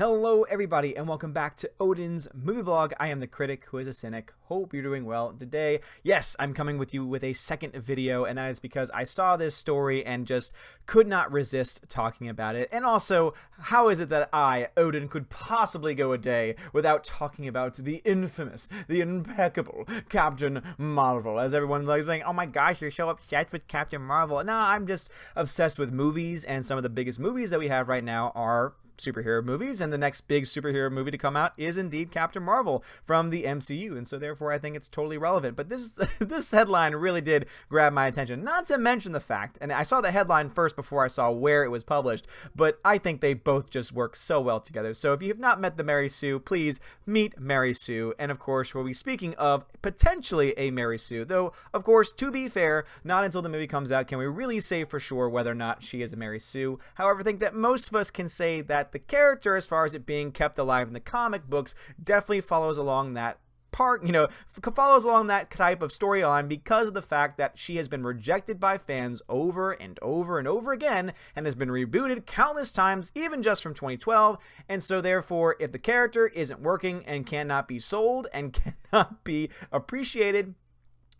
Hello everybody and welcome back to Odin's movie blog. I am the critic who is a cynic. Hope you're doing well today. Yes, I'm coming with you with a second video, and that is because I saw this story and just could not resist talking about it. And also, how is it that I, Odin, could possibly go a day without talking about the infamous, the impeccable Captain Marvel? As everyone's like saying, oh my gosh, you're so obsessed with Captain Marvel. No, I'm just obsessed with movies, and some of the biggest movies that we have right now are superhero movies, and the next big superhero movie to come out is indeed Captain Marvel from the MCU, and so therefore I think it's totally relevant. But this headline really did grab my attention, not to mention the fact, and I saw the headline first before I saw where it was published, but I think they both just work so well together. So if you have not met the Mary Sue, please meet Mary Sue, and of course we'll be speaking of potentially a Mary Sue, though of course, to be fair, not until the movie comes out can we really say for sure whether or not she is a Mary Sue. However, I think that most of us can say that the character, as far as it being kept alive in the comic books, definitely follows along that part, follows along that type of storyline because of the fact that she has been rejected by fans over and over and over again and has been rebooted countless times, even just from 2012. And so therefore, if the character isn't working and cannot be sold and cannot be appreciated,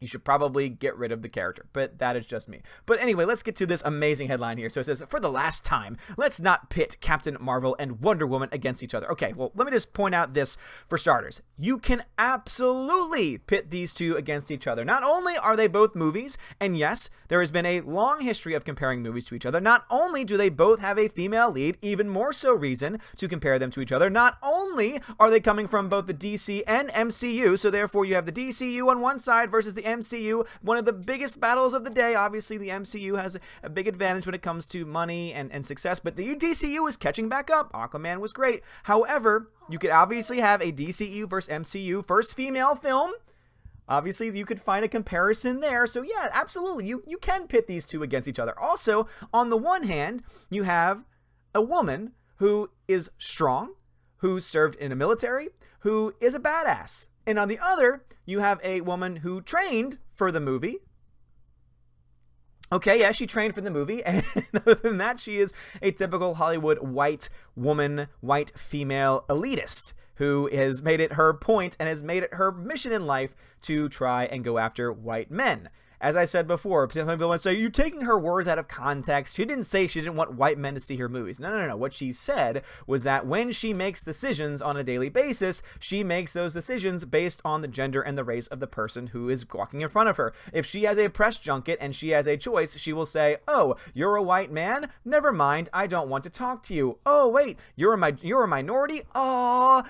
you should probably get rid of the character, but that is just me. But anyway, let's get to this amazing headline here. So it says, for the last time, let's not pit Captain Marvel and Wonder Woman against each other. Okay, well, let me just point out this for starters. You can absolutely pit these two against each other. Not only are they both movies, and yes, there has been a long history of comparing movies to each other. Not only do they both have a female lead, even more so reason to compare them to each other. Not only are they coming from both the DC and MCU, so therefore you have the DCU on one side versus the MCU, one of the biggest battles of the day. Obviously, the MCU has a big advantage when it comes to money and success, but the DCU is catching back up. Aquaman was great. However, you could obviously have a DCU versus MCU first female film. Obviously, you could find a comparison there. So yeah, absolutely, you can pit these two against each other. Also, on the one hand, you have a woman who is strong, who served in the military, who is a badass. And on the other, you have a woman who trained for the movie. Okay, yeah, she trained for the movie, and other than that, she is a typical Hollywood white woman, white female elitist who has made it her point and has made it her mission in life to try and go after white men. As I said before, some people might say, you're taking her words out of context. She didn't say she didn't want white men to see her movies. No. What she said was that when she makes decisions on a daily basis, she makes those decisions based on the gender and the race of the person who is walking in front of her. If she has a press junket and she has a choice, she will say, oh, you're a white man? Never mind, I don't want to talk to you. Oh, wait, you're a minority? Oh,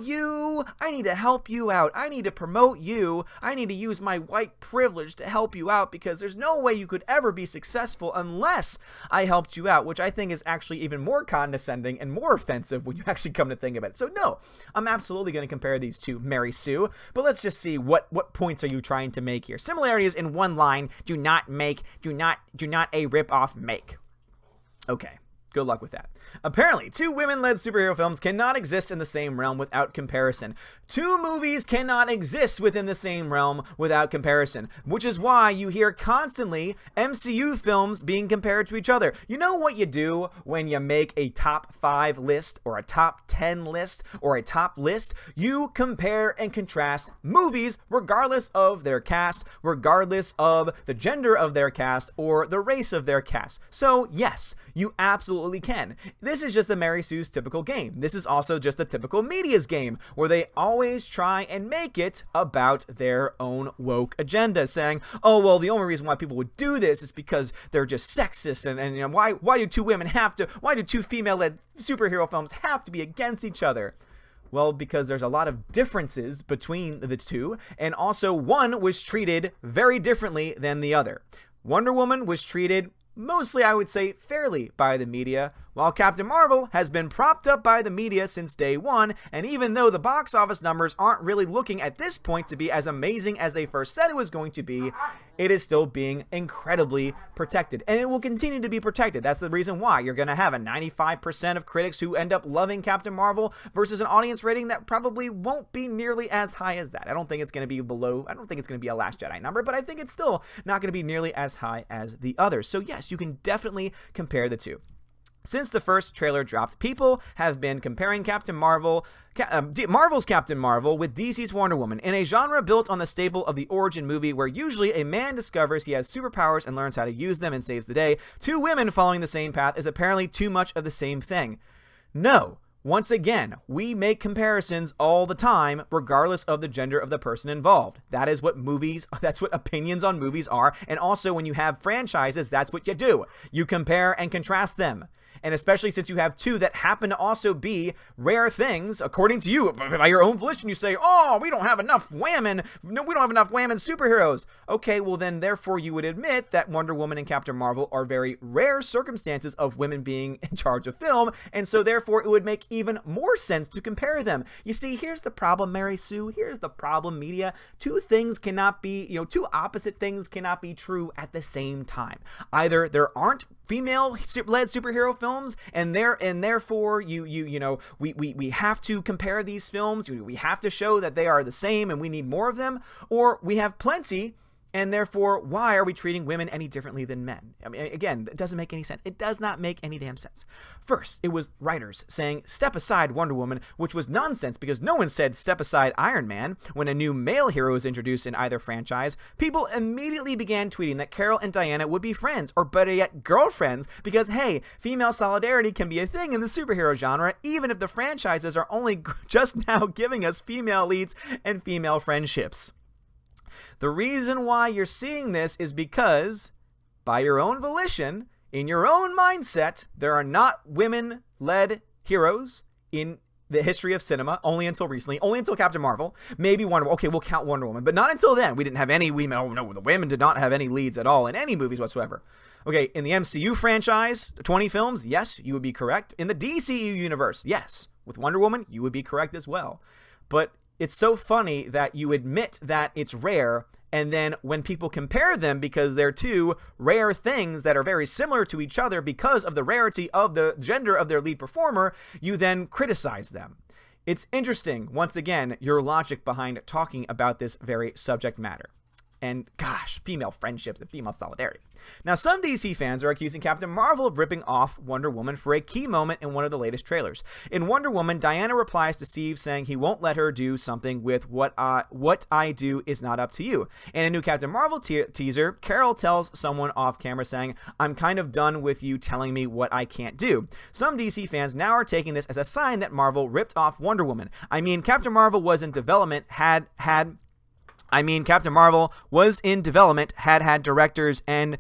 you, I need to help you out. I need to promote you. I need to use my white privilege to help you out because there's no way you could ever be successful unless I helped you out, which I think is actually even more condescending and more offensive when you actually come to think of it. So no, I'm absolutely going to compare these two, Mary Sue, but let's just see what points are you trying to make here. Similarities in one line, do not a rip-off make. Okay. Good luck with that. Apparently, two women-led superhero films cannot exist in the same realm without comparison. Two movies cannot exist within the same realm without comparison, which is why you hear constantly MCU films being compared to each other. You know what you do when you make a top 5 list or a top 10 list or a top list? You compare and contrast movies regardless of their cast, regardless of the gender of their cast or the race of their cast. So yes, you absolutely can. This is just the Mary Sue's typical game. This is also just the typical media's game where they always try and make it about their own woke agenda, saying, oh, well, the only reason why people would do this is because they're just sexist and you know, why do two female-led superhero films have to be against each other? Well, because there's a lot of differences between the two, and also one was treated very differently than the other. Wonder Woman was treated mostly, I would say, fairly by the media, while Captain Marvel has been propped up by the media since day one, and even though the box office numbers aren't really looking at this point to be as amazing as they first said it was going to be, it is still being incredibly protected, and it will continue to be protected. That's the reason why you're going to have a 95% of critics who end up loving Captain Marvel versus an audience rating that probably won't be nearly as high as that. I don't think it's going to be a Last Jedi number, but I think it's still not going to be nearly as high as the others. So yes, you can definitely compare the two. Since the first trailer dropped, people have been comparing Marvel's Captain Marvel with DC's Wonder Woman in a genre built on the staple of the origin movie, where usually a man discovers he has superpowers and learns how to use them and saves the day. Two women following the same path is apparently too much of the same thing. No. Once again, we make comparisons all the time, regardless of the gender of the person involved. That's what opinions on movies are. And also, when you have franchises, that's what you do. You compare and contrast them. And especially since you have two that happen to also be rare things, according to you, by your own volition, you say, oh, we don't have enough women. No, we don't have enough women superheroes. Okay, well then, therefore, you would admit that Wonder Woman and Captain Marvel are very rare circumstances of women being in charge of film, and so therefore it would make even more sense to compare them. You see, here's the problem, Mary Sue. Here's the problem, media. Two opposite things cannot be true at the same time. Either there aren't female-led superhero films, and therefore we have to compare these films. We have to show that they are the same, and we need more of them. Or we have plenty, and therefore, why are we treating women any differently than men? I mean, again, it doesn't make any sense. It does not make any damn sense. First, it was writers saying, step aside Wonder Woman, which was nonsense because no one said step aside Iron Man. When a new male hero is introduced in either franchise, people immediately began tweeting that Carol and Diana would be friends, or better yet, girlfriends, because hey, female solidarity can be a thing in the superhero genre, even if the franchises are only just now giving us female leads and female friendships. The reason why you're seeing this is because, by your own volition, in your own mindset, there are not women-led heroes in the history of cinema, only until recently, only until Captain Marvel, maybe Wonder Woman. Okay, we'll count Wonder Woman, but not until then. We didn't have any women. Oh no, the women did not have any leads at all in any movies whatsoever. Okay, in the MCU franchise, 20 films, yes, you would be correct. In the DCU universe, yes, with Wonder Woman, you would be correct as well. But it's so funny that you admit that it's rare, and then when people compare them because they're two rare things that are very similar to each other because of the rarity of the gender of their lead performer, you then criticize them. It's interesting, once again, your logic behind talking about this very subject matter. And gosh, female friendships and female solidarity. Now, some DC fans are accusing Captain Marvel of ripping off Wonder Woman for a key moment in one of the latest trailers. In Wonder Woman, Diana replies to Steve saying he won't let her do something with what I do is not up to you. In a new Captain Marvel teaser, Carol tells someone off camera saying, I'm kind of done with you telling me what I can't do. Some DC fans now are taking this as a sign that Marvel ripped off Wonder Woman. I mean, Captain Marvel was in development, had directors and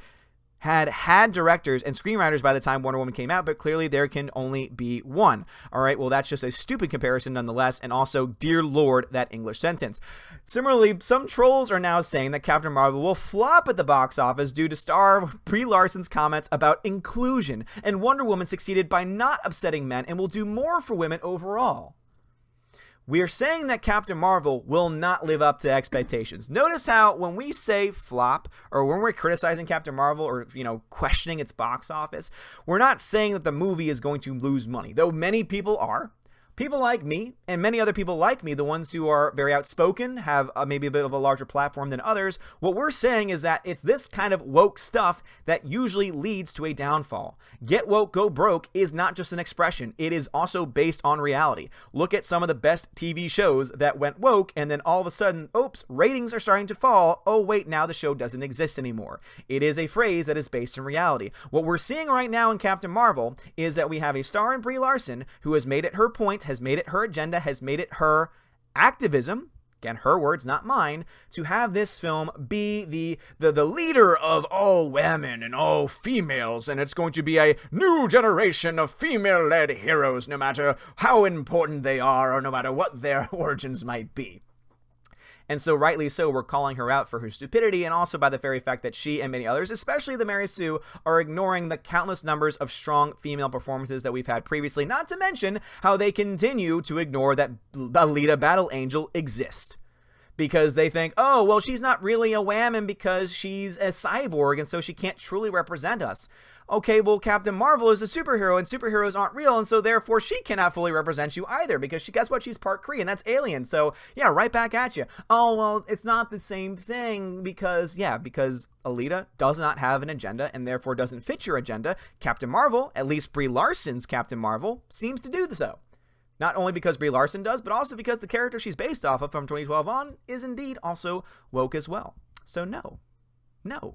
screenwriters by the time Wonder Woman came out, but clearly there can only be one. All right, well, that's just a stupid comparison nonetheless, and also, dear Lord, that English sentence. Similarly, some trolls are now saying that Captain Marvel will flop at the box office due to star Brie Larson's comments about inclusion, and Wonder Woman succeeded by not upsetting men and will do more for women overall. We are saying that Captain Marvel will not live up to expectations. Notice how when we say flop, or when we're criticizing Captain Marvel, or, questioning its box office, we're not saying that the movie is going to lose money, though many people are. People like me, and many other people like me, the ones who are very outspoken, have maybe a bit of a larger platform than others, what we're saying is that it's this kind of woke stuff that usually leads to a downfall. Get woke, go broke is not just an expression. It is also based on reality. Look at some of the best TV shows that went woke, and then all of a sudden, oops, ratings are starting to fall. Oh, wait, now the show doesn't exist anymore. It is a phrase that is based in reality. What we're seeing right now in Captain Marvel is that we have a star in Brie Larson who has made it her point, has made it her agenda, has made it her activism, again, her words, not mine, to have this film be the leader of all women and all females, and it's going to be a new generation of female-led heroes, no matter how important they are or no matter what their origins might be. And so, rightly so, we're calling her out for her stupidity, and also by the very fact that she and many others, especially the Mary Sue, are ignoring the countless numbers of strong female performances that we've had previously, not to mention how they continue to ignore that Alita Battle Angel exists. because they think, oh, well, she's not really a woman because she's a cyborg and so she can't truly represent us. Okay, well, Captain Marvel is a superhero and superheroes aren't real, and so therefore she cannot fully represent you either because guess what? She's part Kree and that's alien. So yeah, right back at you. Oh, well, it's not the same thing because Alita does not have an agenda and therefore doesn't fit your agenda. Captain Marvel, at least Brie Larson's Captain Marvel, seems to do so. Not only because Brie Larson does, but also because the character she's based off of from 2012 on is indeed also woke as well. So no,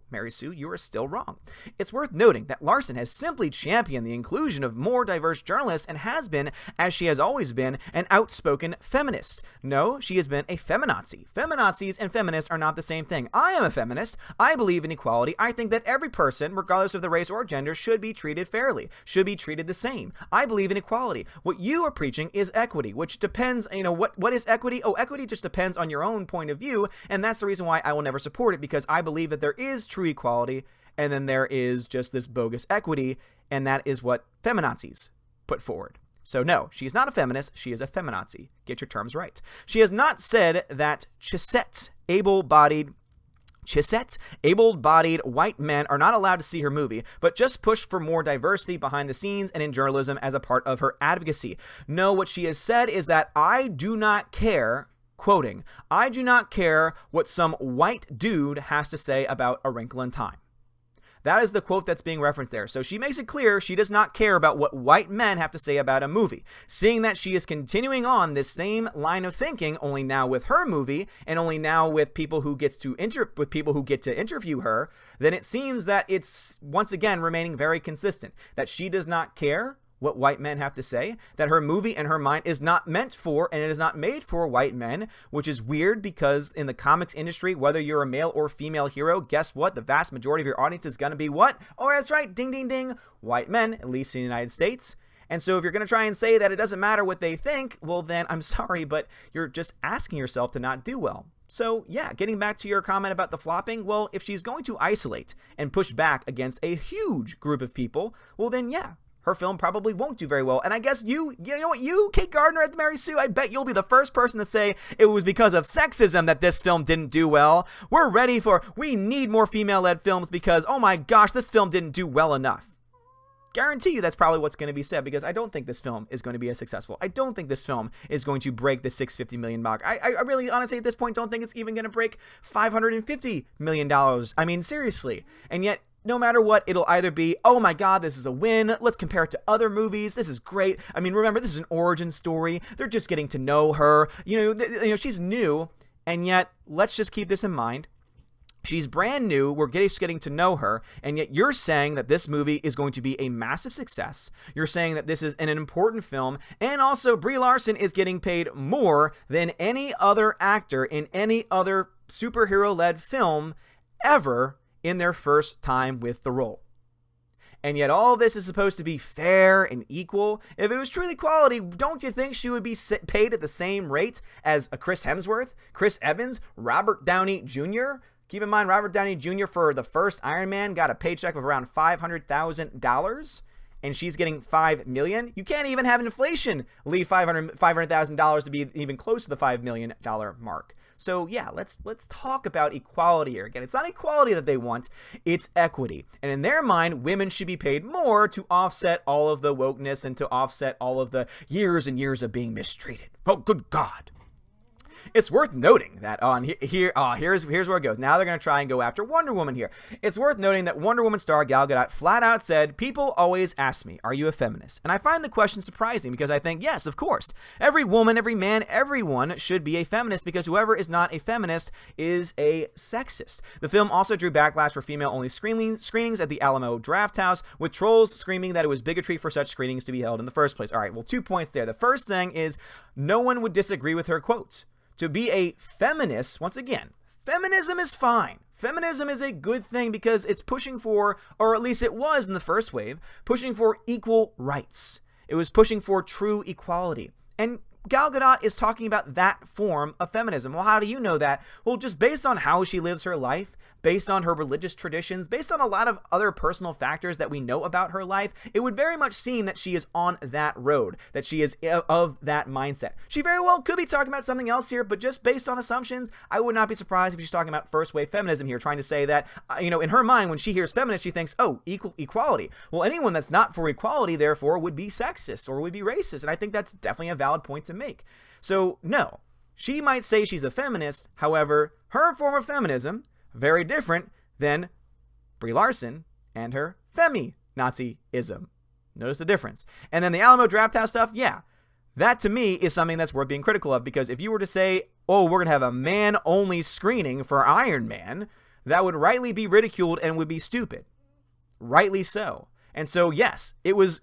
Mary Sue, you are still wrong. It's worth noting that Larson has simply championed the inclusion of more diverse journalists and has been, as she has always been, an outspoken feminist. No, she has been a feminazi. Feminazis and feminists are not the same thing. I am a feminist. I believe in equality. I think that every person, regardless of the race or gender, should be treated fairly, should be treated the same. I believe in equality. What you are preaching is equity, which depends, what is equity? Oh, equity just depends on your own point of view, and that's the reason why I will never support it, because I believe that there is true equality, and then there is just this bogus equity, and that is what feminazis put forward. So no, she is not a feminist, she is a feminazi. Get your terms right. She has not said that able-bodied white men are not allowed to see her movie, but just pushed for more diversity behind the scenes and in journalism as a part of her advocacy. No, what she has said is that I do not care, quoting, I do not care what some white dude has to say about A Wrinkle in Time. That is the quote that's being referenced there. So she makes it clear she does not care about what white men have to say about a movie. Seeing that she is continuing on this same line of thinking, only now with her movie, and only now with people who get to interview her, then it seems that it's once again remaining very consistent. That she does not care what white men have to say, that her movie in her mind is not meant for and it is not made for white men, which is weird because in the comics industry, whether you're a male or female hero, guess what? The vast majority of your audience is going to be what? Oh, that's right, ding, ding, ding, white men, at least in the United States. And so if you're going to try and say that it doesn't matter what they think, well then, I'm sorry, but you're just asking yourself to not do well. So yeah, getting back to your comment about the flopping, well, if she's going to isolate and push back against a huge group of people, well then yeah, her film probably won't do very well. And I guess you know what, you, Kate Gardner at the Mary Sue, I bet you'll be the first person to say it was because of sexism that this film didn't do well. We need more female-led films because, oh my gosh, this film didn't do well enough. Guarantee you that's probably what's going to be said, because I don't think this film is going to be as successful. I don't think this film is going to break the $650 million mark. I really, honestly, at this point, don't think it's even going to break $550 million. I mean, seriously. And yet, no matter what, it'll either be, oh my god, this is a win, let's compare it to other movies, this is great. I mean, remember, this is an origin story, they're just getting to know her, she's new, and yet, let's just keep this in mind. She's brand new, we're just getting to know her, and yet you're saying that this movie is going to be a massive success. You're saying that this is an important film, and also Brie Larson is getting paid more than any other actor in any other superhero-led film ever in their first time with the role. And yet all this is supposed to be fair and equal. If it was truly quality, don't you think she would be paid at the same rate as a Chris Hemsworth, Chris Evans, Robert Downey Jr.? Keep in mind, Robert Downey Jr. for the first Iron Man got a paycheck of around $500,000, and she's getting $5 million. You can't even have inflation leave $500,000 to be even close to the $5 million mark. So yeah, let's talk about equality here. Again, it's not equality that they want, it's equity. And in their mind, women should be paid more to offset all of the wokeness and to offset all of the years and years of being mistreated. Oh, good God. It's worth noting that here's where it goes. Now they're going to try and go after Wonder Woman here. It's worth noting that Wonder Woman star Gal Gadot flat out said, "People always ask me, are you a feminist?" And I find the question surprising because I think, yes, of course. Every woman, every man, everyone should be a feminist because whoever is not a feminist is a sexist. The film also drew backlash for female-only screenings at the Alamo Drafthouse, with trolls screaming that it was bigotry for such screenings to be held in the first place. All right, well, 2 points there. The first thing is no one would disagree with her quotes. To be a feminist, once again, feminism is fine. Feminism is a good thing because it's pushing for, or at least it was in the first wave, pushing for equal rights. It was pushing for true equality. And Gal Gadot is talking about that form of feminism. Well, how do you know that? Well, just based on how she lives her life, based on her religious traditions, based on a lot of other personal factors that we know about her life, it would very much seem that she is on that road, that she is of that mindset. She very well could be talking about something else here, but just based on assumptions, I would not be surprised if she's talking about first wave feminism here, trying to say that, in her mind, when she hears feminist, she thinks, oh, equality. Well, anyone that's not for equality, therefore, would be sexist or would be racist. And I think that's definitely a valid point to make. So, no, she might say she's a feminist. However, her form of feminism, very different than Brie Larson and her femi-Nazi-ism. Notice the difference. And then the Alamo Drafthouse stuff, yeah, that to me is something that's worth being critical of, because if you were to say, oh, we're going to have a man-only screening for Iron Man, that would rightly be ridiculed and would be stupid. Rightly so. And so, yes, it was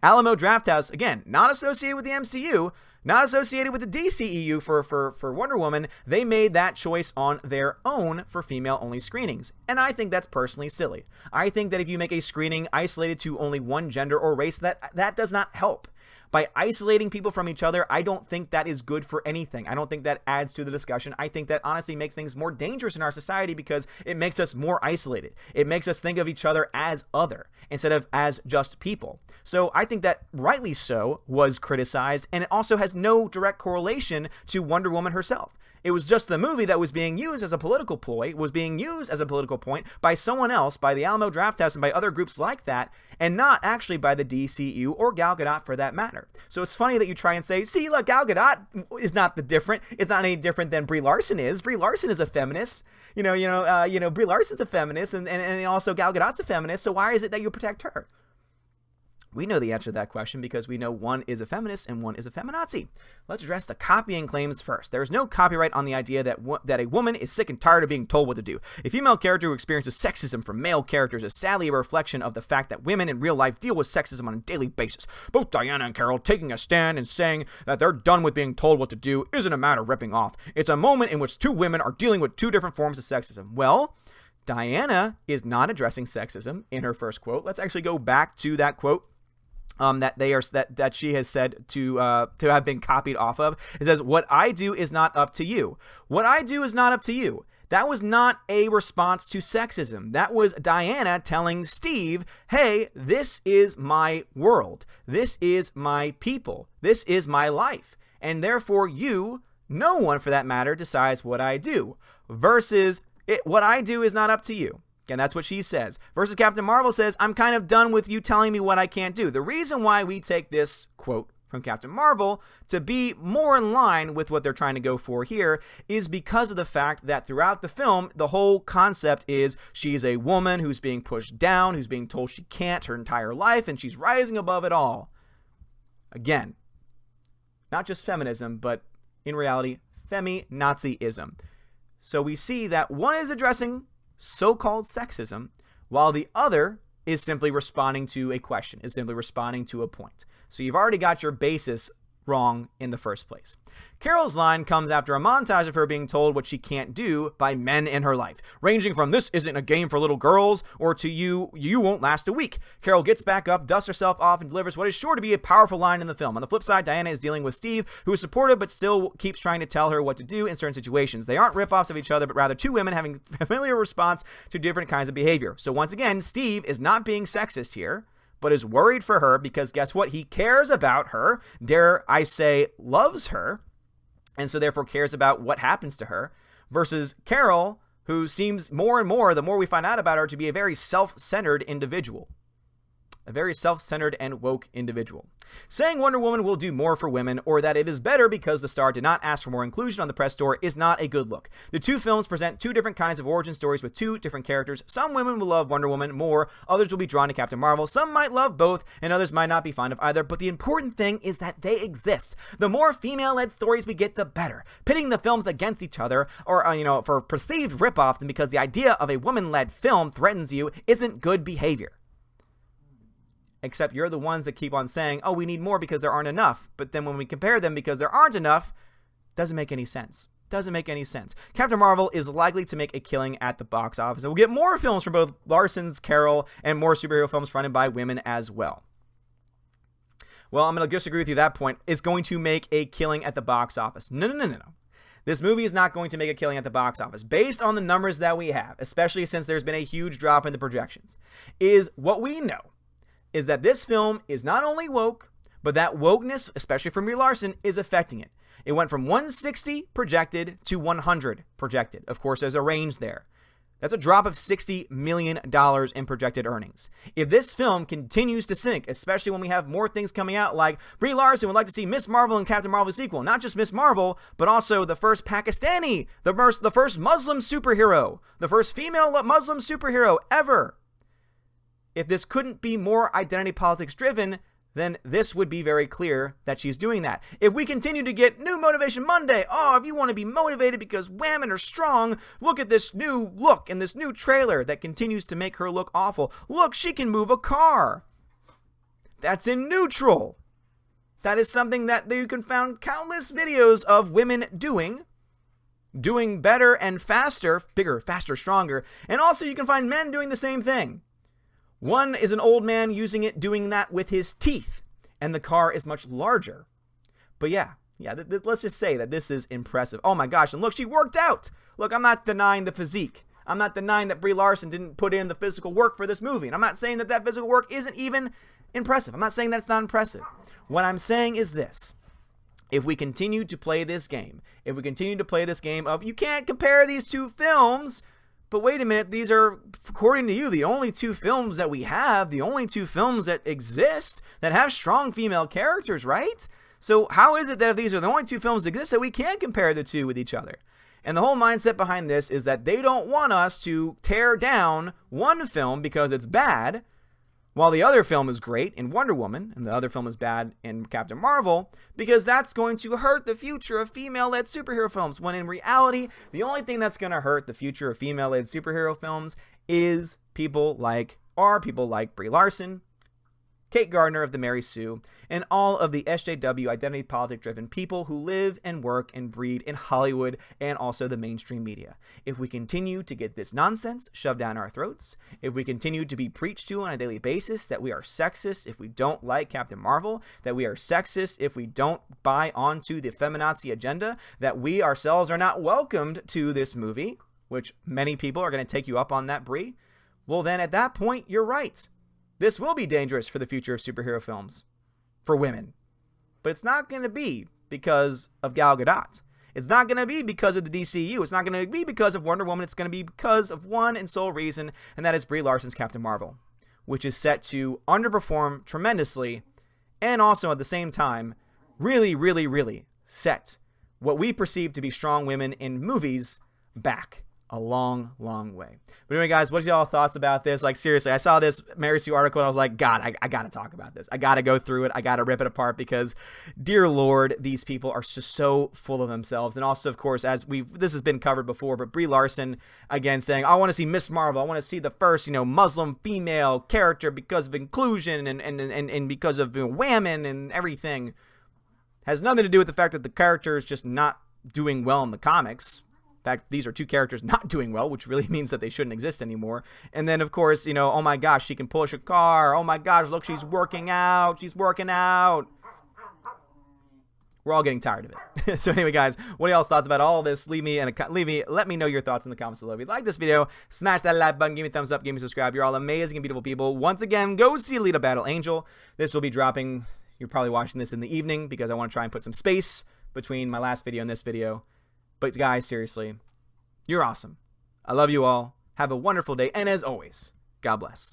Alamo Drafthouse, again, not associated with the MCU, not associated with the DCEU for Wonder Woman. They made that choice on their own for female-only screenings. And I think that's personally silly. I think that if you make a screening isolated to only one gender or race, that does not help. By isolating people from each other, I don't think that is good for anything. I don't think that adds to the discussion. I think that honestly makes things more dangerous in our society because it makes us more isolated. It makes us think of each other as other instead of as just people. So I think that rightly so was criticized, and it also has no direct correlation to Wonder Woman herself. It was just the movie that was being used as a political ploy, was being used as a political point by someone else, by the Alamo Drafthouse and by other groups like that, and not actually by the DCU or Gal Gadot for that matter. So it's funny that you try and say, see, look, Gal Gadot is not it's not any different than Brie Larson is. Brie Larson is a feminist. Brie Larson's a feminist, and also Gal Gadot's a feminist. So why is it that you protect her? We know the answer to that question because we know one is a feminist and one is a feminazi. Let's address the copying claims first. There is no copyright on the idea that a woman is sick and tired of being told what to do. A female character who experiences sexism from male characters is sadly a reflection of the fact that women in real life deal with sexism on a daily basis. Both Diana and Carol taking a stand and saying that they're done with being told what to do isn't a matter of ripping off. It's a moment in which two women are dealing with two different forms of sexism. Well, Diana is not addressing sexism in her first quote. Let's actually go back to that quote. That she has said to have been copied off of. It says, "What I do is not up to you. What I do is not up to you." That was not a response to sexism. That was Diana telling Steve, hey, this is my world. This is my people. This is my life. And therefore you, no one for that matter, decides what I do. Versus, what I do is not up to you. And that's what she says. Versus Captain Marvel says, I'm kind of done with you telling me what I can't do. The reason why we take this quote from Captain Marvel to be more in line with what they're trying to go for here is because of the fact that throughout the film, the whole concept is she's a woman who's being pushed down, who's being told she can't her entire life, and she's rising above it all. Again, not just feminism, but in reality, femi-Nazi-ism. So we see that one is addressing so-called sexism, while the other is simply responding to a question, is simply responding to a point. So you've already got your basis wrong in the first place. Carol's line comes after a montage of her being told what she can't do by men in her life, ranging from this isn't a game for little girls or to you won't last a week. Carol gets back up, dusts herself off, and delivers what is sure to be a powerful line in the film. On the flip side, Diana is dealing with Steve, who is supportive but still keeps trying to tell her what to do in certain situations. They aren't ripoffs of each other, but rather two women having familiar response to different kinds of behavior. So once again, Steve is not being sexist here, but is worried for her because guess what? He cares about her, dare I say loves her, and so therefore cares about what happens to her, versus Carol, who seems more and more, the more we find out about her, to be a very self-centered individual. A very self-centered and woke individual. Saying Wonder Woman will do more for women or that it is better because the star did not ask for more inclusion on the press tour is not a good look. The two films present two different kinds of origin stories with two different characters. Some women will love Wonder Woman more, others will be drawn to Captain Marvel. Some might love both, and others might not be fond of either, but the important thing is that they exist. The more female-led stories we get, the better. Pitting the films against each other, or, for perceived ripoffs, and because the idea of a woman-led film threatens you, isn't good behavior. Except you're the ones that keep on saying, oh, we need more because there aren't enough. But then when we compare them because there aren't enough, doesn't make any sense. Doesn't make any sense. Captain Marvel is likely to make a killing at the box office. And we'll get more films from both Larson's Carol and more superhero films fronted by women as well. well, I'm going to disagree with you at that point, is going to make a killing at the box office. No. This movie is not going to make a killing at the box office. Based on the numbers that we have, especially since there's been a huge drop in the projections, is what we know is that this film is not only woke, but that wokeness, especially from Brie Larson, is affecting it. It went from 160 projected to 100 projected. Of course, there's a range there. That's a drop of $60 million in projected earnings. If this film continues to sink, especially when we have more things coming out like Brie Larson would like to see Miss Marvel and Captain Marvel sequel, not just Miss Marvel, but also the first Pakistani, the first Muslim superhero, the first female Muslim superhero ever. If this couldn't be more identity politics driven, then this would be very clear that she's doing that. If we continue to get new Motivation Monday, if you want to be motivated because women are strong, look at this new look and this new trailer that continues to make her look awful. Look, she can move a car. That's in neutral. That is something that you can find countless videos of women doing better and faster, bigger, faster, stronger. And also you can find men doing the same thing. One is an old man doing that with his teeth, and the car is much larger. But let's just say that this is impressive. Oh my gosh, and look, she worked out. Look, I'm not denying the physique. I'm not denying that Brie Larson didn't put in the physical work for this movie. And I'm not saying that physical work isn't even impressive. I'm not saying that's not impressive. What I'm saying is this. If we continue to play this game, of you can't compare these two films, but wait a minute, these are, according to you, the only two films that we have, the only two films that exist that have strong female characters, right? So how is it that if these are the only two films that exist that we can't compare the two with each other? And the whole mindset behind this is that they don't want us to tear down one film because it's bad, while the other film is great in Wonder Woman, and the other film is bad in Captain Marvel, because that's going to hurt the future of female-led superhero films, when in reality, the only thing that's going to hurt the future of female-led superhero films is people like Brie Larson, Kate Gardner of the Mary Sue, and all of the SJW identity politic-driven people who live and work and breed in Hollywood and also the mainstream media. If we continue to get this nonsense shoved down our throats, if we continue to be preached to on a daily basis that we are sexist if we don't like Captain Marvel, that we are sexist if we don't buy onto the feminazi agenda, that we ourselves are not welcomed to this movie, which many people are going to take you up on that, Brie, well then at that point, you're right. This will be dangerous for the future of superhero films for women. But it's not going to be because of Gal Gadot. It's not going to be because of the DCU. It's not going to be because of Wonder Woman. It's going to be because of one and sole reason, and that is Brie Larson's Captain Marvel, which is set to underperform tremendously and also at the same time really, really, really set what we perceive to be strong women in movies back a long, long way. But anyway, guys, what's y'all thoughts about this? Like, seriously, I saw this Mary Sue article and I was like, God, I got to talk about this. I got to go through it. I got to rip it apart because, dear Lord, these people are just so full of themselves. And also, of course, this has been covered before, but Brie Larson, again, saying, I want to see Miss Marvel. I want to see the first, Muslim female character because of inclusion and because of women and everything. Has nothing to do with the fact that the character is just not doing well in the comics. In fact, these are two characters not doing well, which really means that they shouldn't exist anymore. And then, of course, oh my gosh, she can push a car. Oh my gosh, look, she's working out. She's working out. We're all getting tired of it. So anyway, guys, what are y'all's thoughts about all this? Let me know your thoughts in the comments below. If you like this video, smash that like button, give me a thumbs up, give me a subscribe. You're all amazing and beautiful people. Once again, go see Alita Battle Angel. This will be dropping. You're probably watching this in the evening because I want to try and put some space between my last video and this video. But guys, seriously, you're awesome. I love you all. Have a wonderful day. And as always, God bless.